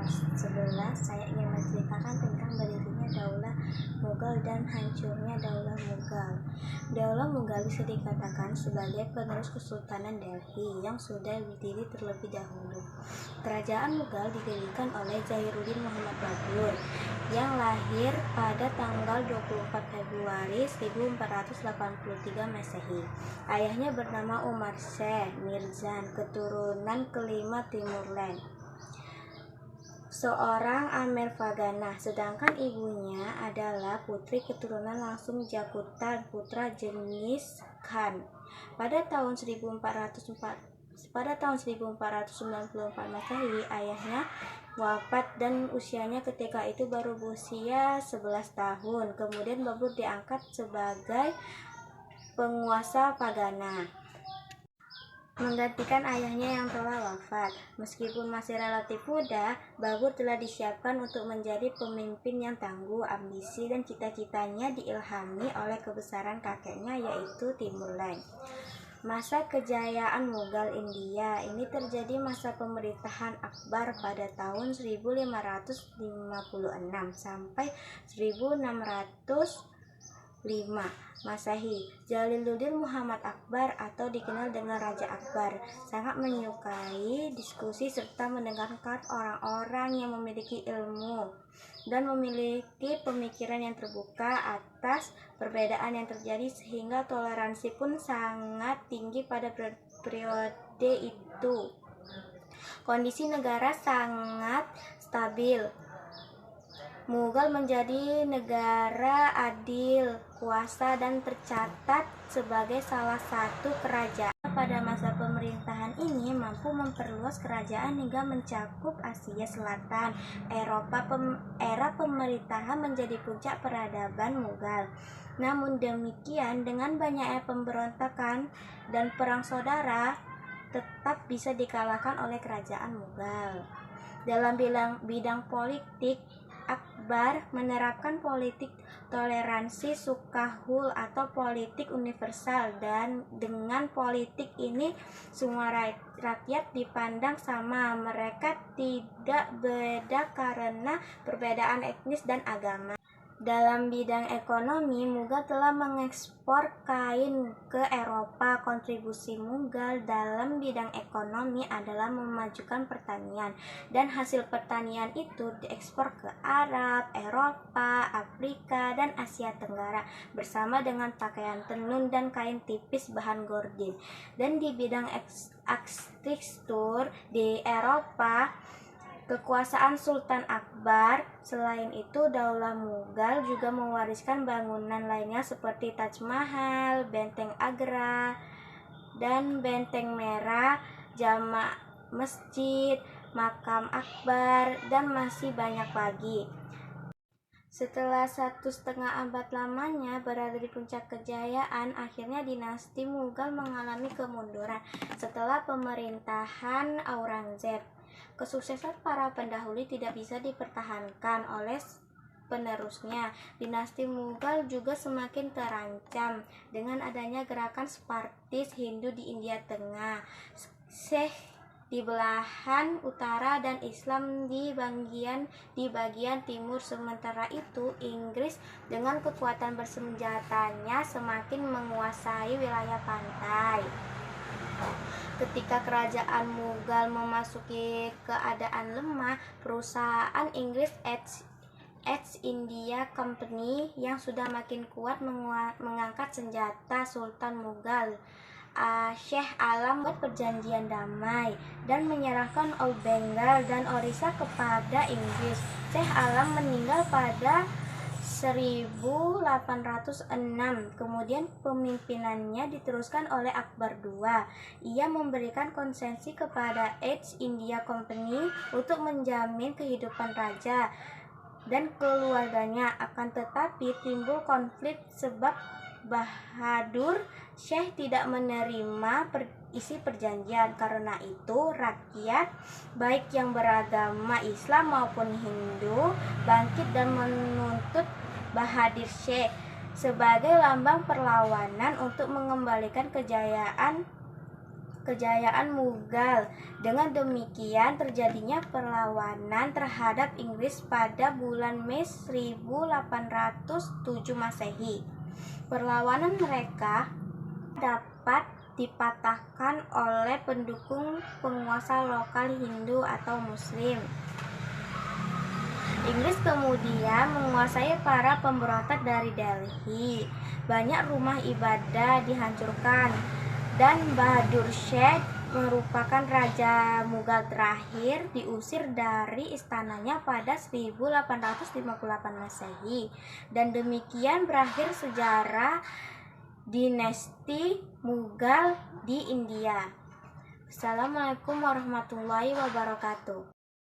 11 saya ingin menceritakan tentang berdirinya Daulah Mughal dan hancurnya Daulah Mughal. Daulah Mughal bisa dikatakan sebagai penerus Kesultanan Delhi yang sudah berdiri terlebih dahulu. Kerajaan Mughal didirikan oleh Zainuddin Muhammad Babur yang lahir pada tanggal 24 Februari 1483 Masehi. Ayahnya bernama Umar Syekh Mirzan, keturunan kelima Timurlen, seorang Amer Phaganah, sedangkan ibunya adalah putri keturunan langsung Jakutan, putra Genghis Khan. Pada tahun 1494 Masehi, ayahnya wafat dan usianya ketika itu baru berusia 11 tahun. Kemudian Babur diangkat sebagai penguasa Phaganah, menggantikan ayahnya yang telah wafat. Meskipun masih relatif muda, Babur telah disiapkan untuk menjadi pemimpin yang tangguh. Ambisi dan cita-citanya diilhami oleh kebesaran kakeknya, yaitu Timurlen. Masa kejayaan Mughal India ini terjadi masa pemerintahan Akbar pada tahun 1556 sampai 1605 Masehi. Jalaluddin Muhammad Akbar atau dikenal dengan Raja Akbar sangat menyukai diskusi serta mendengarkan orang-orang yang memiliki ilmu dan memiliki pemikiran yang terbuka atas perbedaan yang terjadi, sehingga toleransi pun sangat tinggi pada periode itu. Kondisi negara sangat stabil. Mughal menjadi negara adil, kuasa, dan tercatat sebagai salah satu kerajaan pada masa pemerintahan ini mampu memperluas kerajaan hingga mencakup Asia Selatan. Era pemerintahan menjadi puncak peradaban Mughal. Namun demikian, dengan banyaknya pemberontakan dan perang saudara tetap bisa dikalahkan oleh kerajaan Mughal. Dalam bidang politik, Akbar menerapkan politik toleransi sukahul atau politik universal, dan dengan politik ini semua rakyat dipandang sama. Mereka tidak beda karena perbedaan etnis dan agama. Dalam bidang ekonomi, Mughal telah mengekspor kain ke Eropa. Kontribusi Mughal dalam bidang ekonomi adalah memajukan pertanian, dan hasil pertanian itu diekspor ke Arab, Eropa, Afrika, dan Asia Tenggara bersama dengan pakaian tenun dan kain tipis bahan gordin. Dan di bidang arsitektur di Eropa, kekuasaan Sultan Akbar. Selain itu, Daulah Mughal juga mewariskan bangunan lainnya seperti Taj Mahal, Benteng Agra, dan Benteng Merah, Jama' Masjid, Makam Akbar, dan masih banyak lagi. Setelah 1,5 abad lamanya berada di puncak kejayaan, akhirnya dinasti Mughal mengalami kemunduran setelah pemerintahan Aurangzeb. Kesuksesan para pendahulu tidak bisa dipertahankan oleh penerusnya. Dinasti Mughal juga semakin terancam dengan adanya gerakan Spartis Hindu di India Tengah, Sikh di belahan utara, dan Islam di bagian timur. Sementara itu, Inggris dengan kekuatan bersenjatanya semakin menguasai wilayah pantai. Ketika kerajaan Mughal memasuki keadaan lemah, perusahaan Inggris East India Company yang sudah makin kuat mengangkat senjata. Sultan Mughal Syekh Alam membuat perjanjian damai dan menyerahkan Old Bengal dan Orissa kepada Inggris. Syekh Alam meninggal pada 1806. Kemudian pemimpinannya diteruskan oleh Akbar II. Ia memberikan konsesi kepada East India Company untuk menjamin kehidupan raja dan keluarganya. Akan tetapi timbul konflik sebab Bahadur Syekh tidak menerima isi perjanjian. Karena itu, rakyat baik yang beragama Islam maupun Hindu bangkit dan menuntut Bahadur Syekh sebagai lambang perlawanan untuk mengembalikan kejayaan kejayaan Mughal. Dengan demikian terjadinya perlawanan terhadap Inggris pada bulan Mei 1807 Masehi. Perlawanan mereka dapat dipatahkan oleh pendukung penguasa lokal Hindu atau Muslim. Inggris kemudian menguasai para pemberontak dari Delhi. Banyak rumah ibadah dihancurkan dan Bahadur Shah merupakan raja Mughal terakhir diusir dari istananya pada 1858 Masehi. Dan demikian berakhir sejarah dinasti Mughal di India. Assalamualaikum warahmatullahi wabarakatuh.